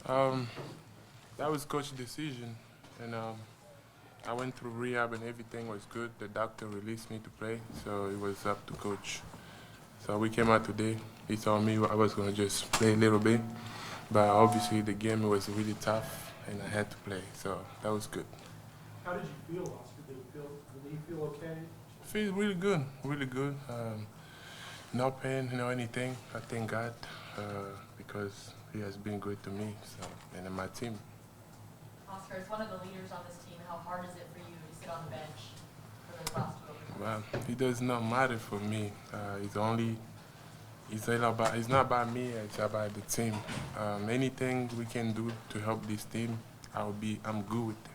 Um, that was coach's decision, and I went through rehab and everything was good. The doctor released me to play, so it was up to coach. So we came out today. He told me I was going to just play a little bit, but obviously the game was really tough, and I had to play, so that was good. How did you feel, Oscar? Did you feel okay? I feel really good, really good. No pain, no anything. I thank God because He has been good to me, and my team. Oscar, as one of the leaders on this team, how hard is it for you to sit on the bench for those last 2 Well, it does not matter for me. It's not about me. It's about the team. Anything we can do to help this team, I'm good with it.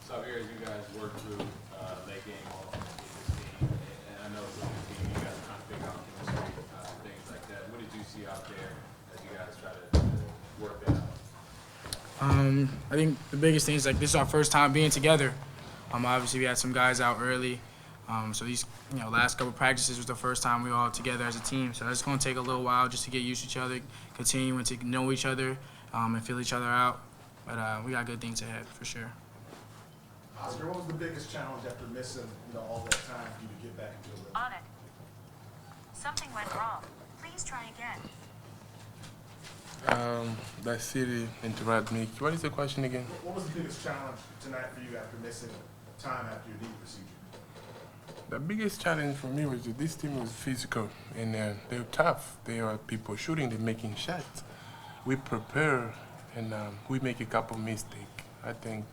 So here, as you guys work through that game all with this team, and I know it's a new team, you guys are trying to figure out chemistry, things like that. What did you see out there as you guys try to work that out? I think the biggest thing is this is our first time being together. Obviously we had some guys out early, so these last couple practices was the first time we were all together as a team. So it's going to take a little while just to get used to each other, continuing to know each other, and feel each other out. But we got good things ahead for sure. Oscar, what was the biggest challenge after missing all that time for you to get back into the rhythm? On it. Something went wrong. Please try again. That city interrupt me. What is the question again? What was the biggest challenge tonight for you after missing time after your knee procedure? The biggest challenge for me was that this team was physical and they're tough. They are people shooting, they're making shots. We prepare and we make a couple mistakes. I think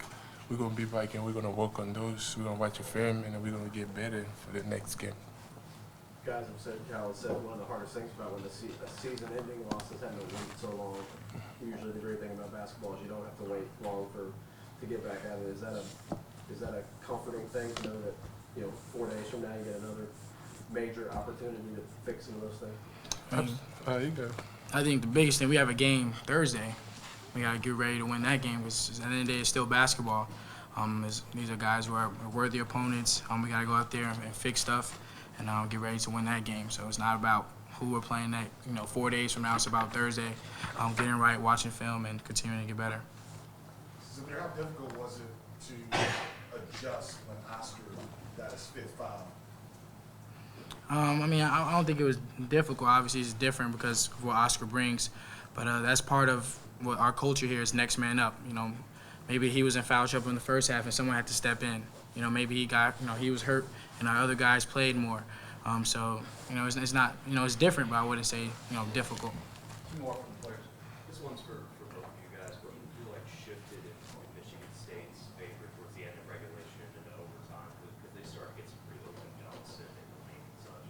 we're going to be back and we're going to work on those. We're going to watch a film and we're going to get better for the next game. Guys have said, Cal has said, one of the hardest things about when a season-ending loss has having to wait so long. Usually the great thing about basketball is you don't have to wait long to get back at it. Is that a comforting thing to know that 4 days from now you get another major opportunity to fix some of those things? You go. I think the biggest thing, we have a game Thursday. We got to get ready to win that game because at the end of the day it's still basketball. These are guys who are worthy opponents. We got to go out there and fix stuff and get ready to win that game. So it's not about who we're playing that 4 days from now. It's about Thursday, getting right, watching film, and continuing to get better. So how difficult was it to adjust when Oscar got his fifth foul? I don't think it was difficult. Obviously, it's different because of what Oscar brings, but that's part of what our culture here is next man up. Maybe he was in foul trouble in the first half and someone had to step in. Maybe he was hurt and our other guys played more. So it's not, it's different, but I wouldn't say, difficult. Two more from the players. This one's for both of you guys. What do you feel like shifted in Michigan State's favor towards the end of regulation and into overtime? Because they started to get some pretty open shots in the lane and such.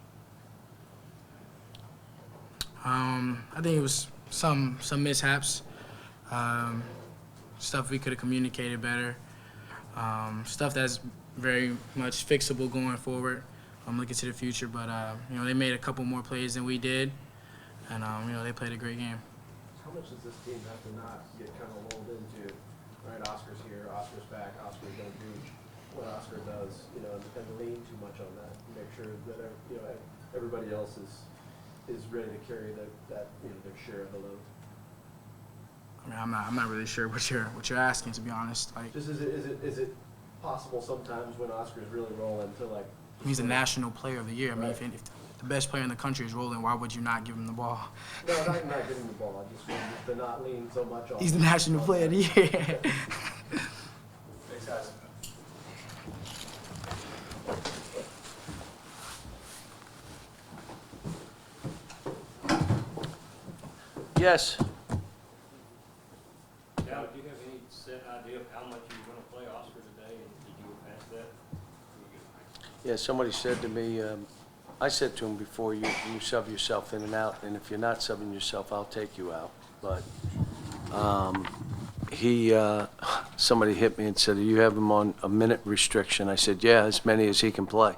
I think it was some mishaps, stuff we could have communicated better, stuff that's very much fixable going forward. I'm looking to the future, but they made a couple more plays than we did, and they played a great game. How much does this team have to not get kind of lulled into? Right, Oscar's here, Oscar's back, Oscar's going to do what Oscar does, and lean too much on that. Make sure that everybody else is ready to carry that their share of the load. I'm not really sure what you're asking, to be honest. Just is it possible sometimes when Oscar's really rolling to he's a national player of the year. I mean, if the best player in the country is rolling, why would you not give him the ball? No, not giving him the ball. I just want to not lean so much on. He's the national player of the year. Thanks, guys. Yes. Cal, do you have any set idea of how much you were going to play Oscar today, and did you go past that? Yeah, somebody said to me, I said to him before, you sub yourself in and out, and if you're not subbing yourself, I'll take you out. But somebody hit me and said, you have him on a minute restriction. I said, yeah, as many as he can play.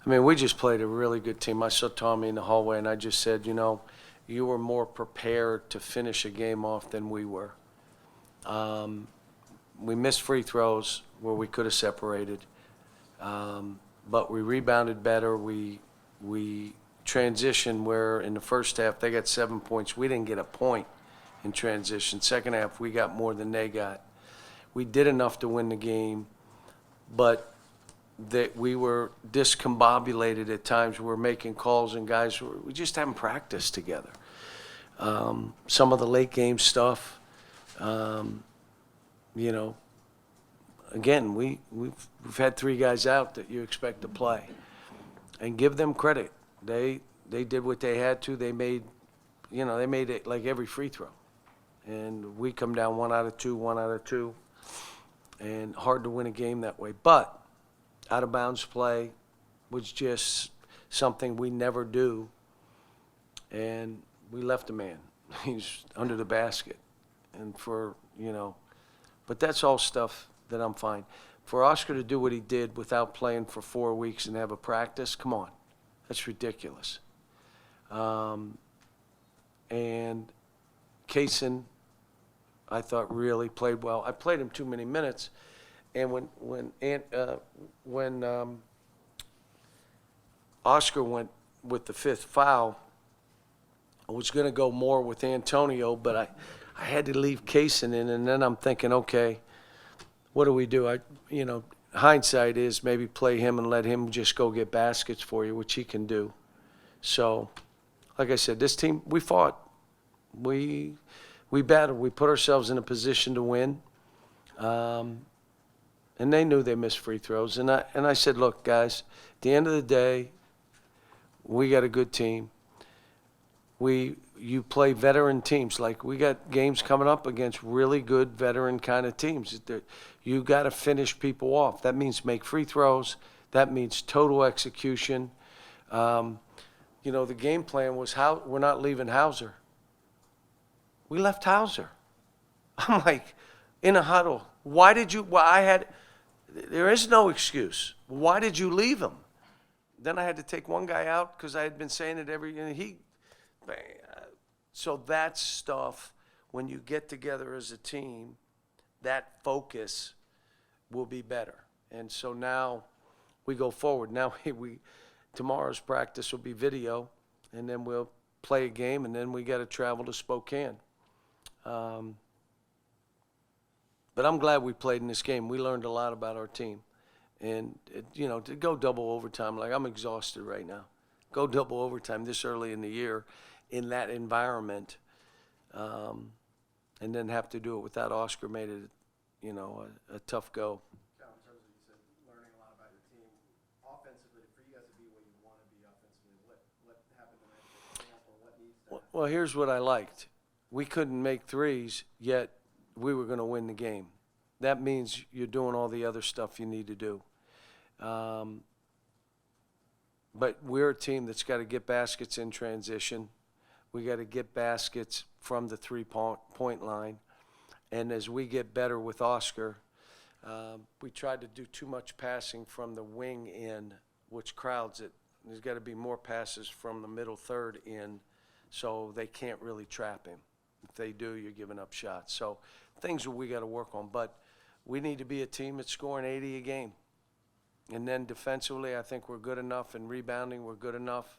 I mean, we just played a really good team. I saw Tommy in the hallway, and I just said, you were more prepared to finish a game off than we were. We missed free throws where we could have separated, but we rebounded better. We transitioned where in the first half they got 7 points. We didn't get a point in transition. Second half, we got more than they got. We did enough to win the game, but that we were discombobulated at times. We were making calls, and guys, we just haven't practiced together. Some of the late game stuff, you know, again, we've had 3 guys out that you expect to play, and give them credit. They did what they had to. They made it like every free throw, and we come down 1 out of 2, and hard to win a game that way. But out of bounds play was just something we never do, and we left a man. He's under the basket, and but that's all stuff that I'm fine. For Oscar to do what he did without playing for 4 weeks and have a practice, come on, that's ridiculous. And Kaysen, I thought, really played well. I played him too many minutes, and when Oscar went with the 5th foul, I was going to go more with Antonio, but I had to leave Kaysen in, and then I'm thinking, okay, what do we do? Hindsight is maybe play him and let him just go get baskets for you, which he can do. So, like I said, this team, we fought. We battled. We put ourselves in a position to win. And they knew they missed free throws. And I said, look, guys, at the end of the day, we got a good team. You play veteran teams. Like, we got games coming up against really good veteran kind of teams. You got to finish people off. That means make free throws. That means total execution. The game plan was we're not leaving Hauser. We left Hauser. I'm like, in a huddle. Why did you? Well, there is no excuse. Why did you leave him? Then I had to take one guy out because I had been saying it so that stuff, when you get together as a team, that focus will be better. And so now we go forward. Now tomorrow's practice will be video, and then we'll play a game, and then we got to travel to Spokane. But I'm glad we played in this game. We learned a lot about our team. And, to go double overtime, like, I'm exhausted right now. Go double overtime this early in the year in that environment, and then have to do it without Oscar made it, a tough go. Cal, in terms of, you said, learning a lot about your team, offensively, for you guys to be what you want to be offensively, what happened tonight, or what needs to happen? Well, here's what I liked. We couldn't make threes, yet we were going to win the game. That means you're doing all the other stuff you need to do. But we're a team that's got to get baskets in transition. We got to get baskets from the three-point line. And as we get better with Oscar, we tried to do too much passing from the wing in, which crowds it. There's got to be more passes from the middle third in, so they can't really trap him. If they do, you're giving up shots. So things that we got to work on. But we need to be a team that's scoring 80 a game. And then defensively, I think we're good enough, and rebounding, we're good enough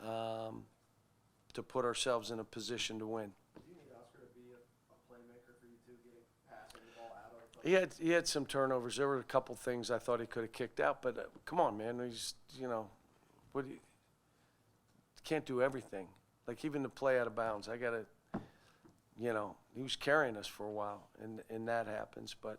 to put ourselves in a position to win. Do you need Oscar to be a playmaker for you two, passing the ball out of the play? He had some turnovers. There were a couple things I thought he could have kicked out, but come on, man. He's, can't do everything. Like, even the play out of bounds, I got to, he was carrying us for a while, and that happens. But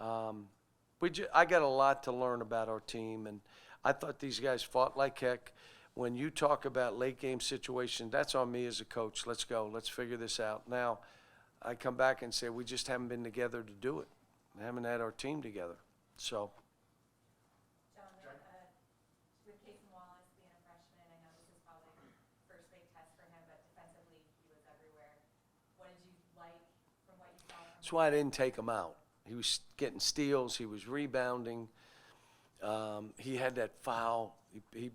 I got a lot to learn about our team, and I thought these guys fought like heck. When you talk about late game situation, that's on me as a coach. Let's go. Let's figure this out. Now, I come back and say we just haven't been together to do it. We haven't had our team together. So. John, with Kaysen Wallace being a freshman, I know this is probably the first big test for him, but defensively he was everywhere. What did you like from what you saw from him? That's why I didn't take him out. He was getting steals. He was rebounding. He had that foul. He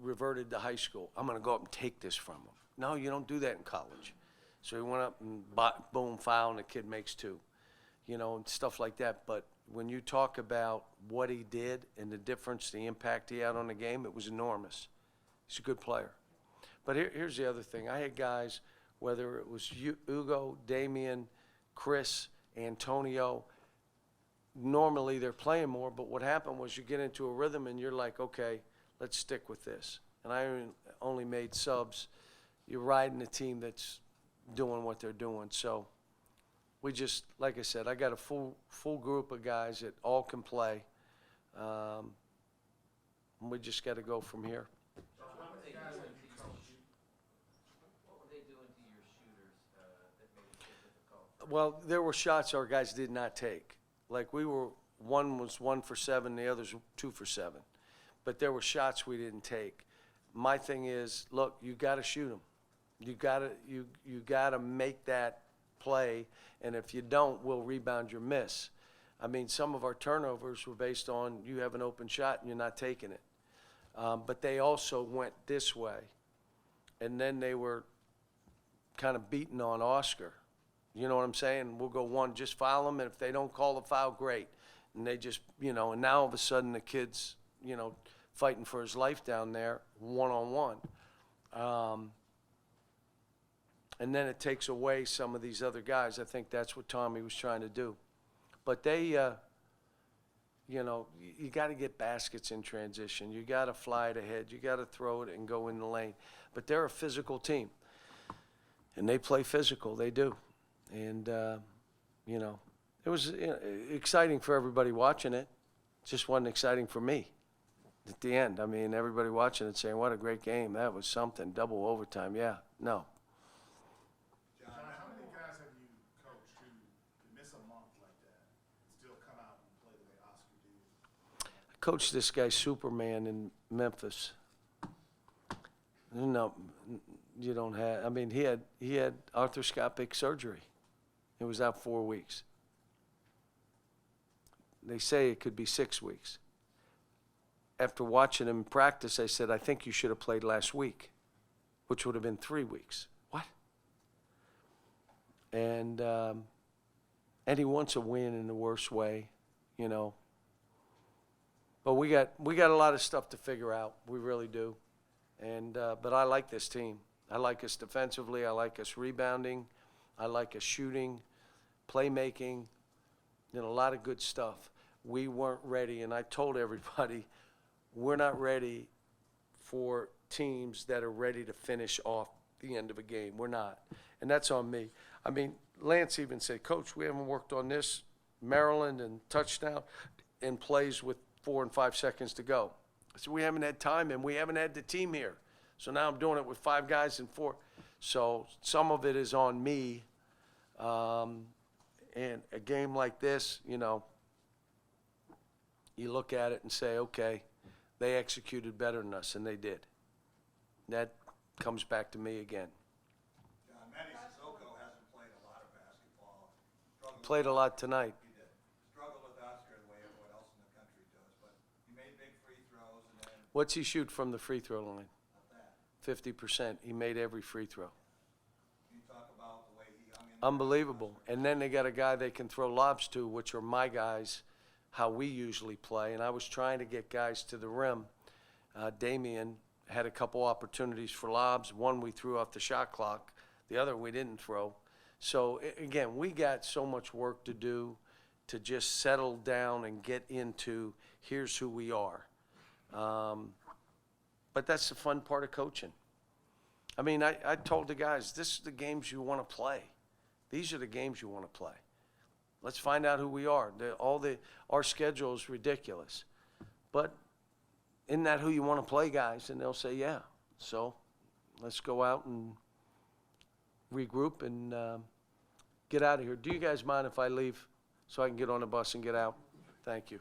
reverted to high school. I'm going to go up and take this from him. No, you don't do that in college. So he went up and boom, foul, and the kid makes 2. And stuff like that. But when you talk about what he did and the difference, the impact he had on the game, it was enormous. He's a good player. But here's the other thing. I had guys whether it was Hugo, Damian, Chris, Antonio. Normally they're playing more, but what happened was you get into a rhythm and you're like, okay, let's stick with this. And I only made subs. You're riding a team that's doing what they're doing. So we just, like I said, I got a full group of guys that all can play. And we just got to go from here. What were they doing to your shooters that made it so difficult? Well, there were shots our guys did not take. Like one was 1 for 7, the other's 2 for 7. But there were shots we didn't take. My thing is, look, you got to shoot them. You got to make that play, and if you don't, we'll rebound your miss. I mean, some of our turnovers were based on you have an open shot and you're not taking it. But they also went this way, and then they were kind of beating on Oscar. You know what I'm saying? We'll go one, just foul them, and if they don't call the foul, great. And they just, and now all of a sudden the kid's, fighting for his life down there, one-on-one. And then it takes away some of these other guys. I think that's what Tommy was trying to do. But they, you got to get baskets in transition. You got to fly it ahead. You got to throw it and go in the lane. But they're a physical team, and they play physical. They do. And, it was exciting for everybody watching it. It just wasn't exciting for me at the end. I mean, everybody watching it saying, what a great game. That was something. Double overtime. Yeah, no. John, how many guys have you coached who miss a month like that and still come out and play the way Oscar did? I coached this guy, Superman, in Memphis. No, you don't have. I mean, he had arthroscopic surgery. He was out 4 weeks. They say it could be 6 weeks. After watching him practice, I said, I think you should have played last week, which would have been 3 weeks. What? And he wants a win in the worst way, But we got a lot of stuff to figure out. We really do. And but I like this team. I like us defensively. I like us rebounding. I like us shooting, playmaking, a lot of good stuff. We weren't ready, and I told everybody, we're not ready for teams that are ready to finish off the end of a game. We're not, and that's on me. I mean, Lance even said, Coach, we haven't worked on this, Maryland and touchdown, and plays with 4 and 5 seconds to go. I said, we haven't had time, and we haven't had the team here. So now I'm doing it with 5 guys and 4. So some of it is on me. And a game like this, you look at it and say, okay, they executed better than us, and they did. That comes back to me again. John, Manny Sissoko hasn't played a lot of basketball. Played a lot tonight. He did. Struggled with Oscar the way everyone else in the country does, but he made big free throws and then What's he shoot from the free throw line? not that. 50%. He made every free throw. Can you talk about the way he hung in there? Unbelievable. And then they got a guy they can throw lobs to, which are my guys, how we usually play. And I was trying to get guys to the rim. Damian had a couple opportunities for lobs. One we threw off the shot clock. The other we didn't throw. So, again, we got so much work to do to just settle down and get into here's who we are. But that's the fun part of coaching. I mean, I told the guys, this is the games you want to play. These are the games you want to play. Let's find out who we are. Our schedule is ridiculous. But isn't that who you want to play, guys? And they'll say, yeah. So let's go out and regroup and get out of here. Do you guys mind if I leave so I can get on the bus and get out? Thank you.